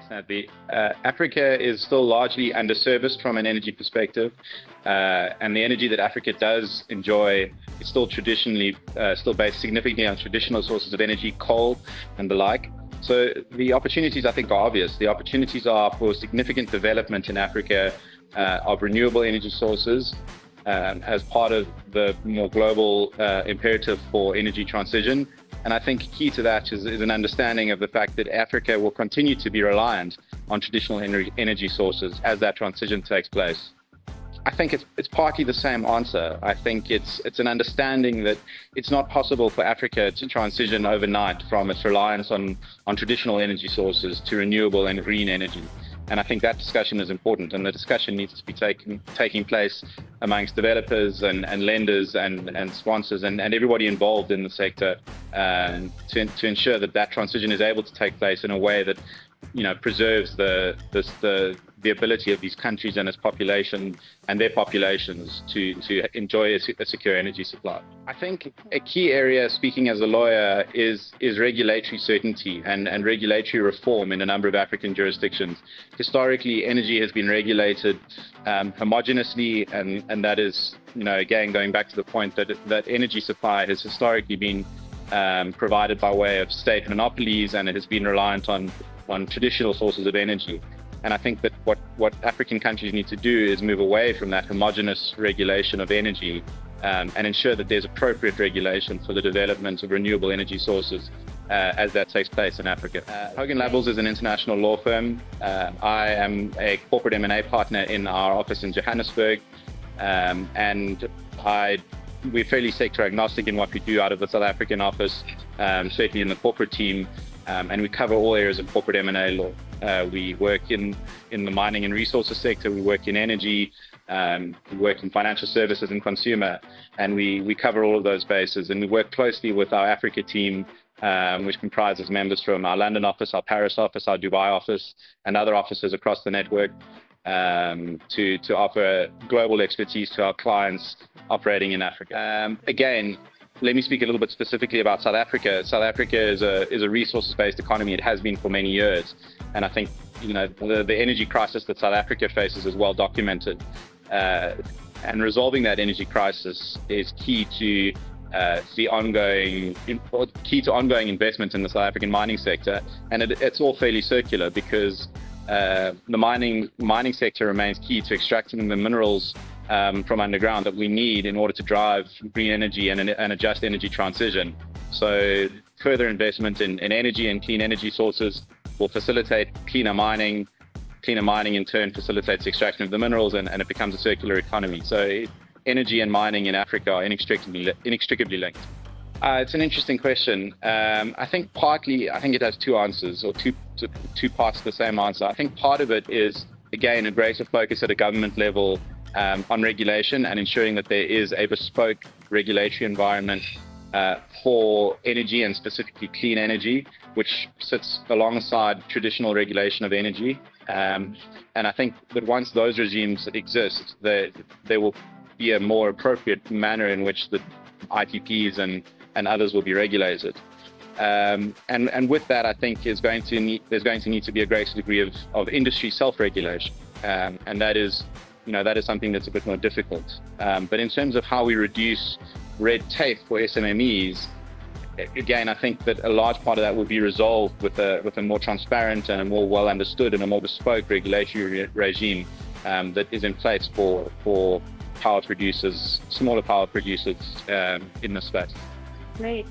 Thanks, Natalie. Africa is still largely underserviced from an energy perspective, and the energy that Africa does enjoy is still traditionally still based significantly on traditional sources of energy, coal and the like. So the opportunities, I think, are obvious. The opportunities are for significant development in Africa of renewable energy sources as part of the more global imperative for energy transition. And I think key to that is an understanding of the fact that Africa will continue to be reliant on traditional energy sources as that transition takes place. I think it's partly the same answer. I think it's an understanding that it's not possible for Africa to transition overnight from its reliance on traditional energy sources to renewable and green energy. And I think that discussion is important, and the discussion needs to be taking place amongst developers and lenders and sponsors and everybody involved in the sector to ensure that transition is able to take place in a way that, you know, preserves the ability of these countries and its population and their populations to enjoy a secure energy supply. I think a key area, speaking as a lawyer, is regulatory certainty and regulatory reform in a number of African jurisdictions. Historically, energy has been regulated homogenously, and that is, you know, again, going back to the point that energy supply has historically been provided by way of state monopolies, and it has been reliant on traditional sources of energy. And I think that what African countries need to do is move away from that homogenous regulation of energy and ensure that there's appropriate regulation for the development of renewable energy sources as that takes place in Africa. Hogan Lovells is an international law firm. I am a corporate M&A partner in our office in Johannesburg, and we're fairly sector agnostic in what we do out of the South African office, certainly in the corporate team, and we cover all areas of corporate M&A law. We work in the mining and resources sector, we work in energy, we work in financial services and consumer, and we cover all of those bases. And we work closely with our Africa team, which comprises members from our London office, our Paris office, our Dubai office, and other offices across the network to offer global expertise to our clients operating in Africa. Again, let me speak a little bit specifically about South Africa. South Africa is a resources-based economy. It has been for many years. And I think, you know, the energy crisis that South Africa faces is well documented. And resolving that energy crisis is key to ongoing investment in the South African mining sector. And it's all fairly circular because the mining sector remains key to extracting the minerals from underground that we need in order to drive green energy and a just energy transition. So further investment in energy and clean energy sources will facilitate cleaner mining. Cleaner mining in turn facilitates extraction of the minerals, and it becomes a circular economy. So energy and mining in Africa are inextricably linked. It's an interesting question. I think it has two answers, or two parts to the same answer. I think part of it is, again, a greater focus at a government level on regulation and ensuring that there is a bespoke regulatory environment for energy, and specifically clean energy, which sits alongside traditional regulation of energy. And I think that once those regimes exist, there will be a more appropriate manner in which the IPPs and others will be regulated. And with that, I think there's going to need to be a greater degree of industry self-regulation, and that is something that's a bit more difficult. But in terms of how we reduce red tape for SMMEs, again, I think that a large part of that will be resolved with a more transparent and a more well understood and a more bespoke regulatory regime that is in place for smaller power producers in the space. Great.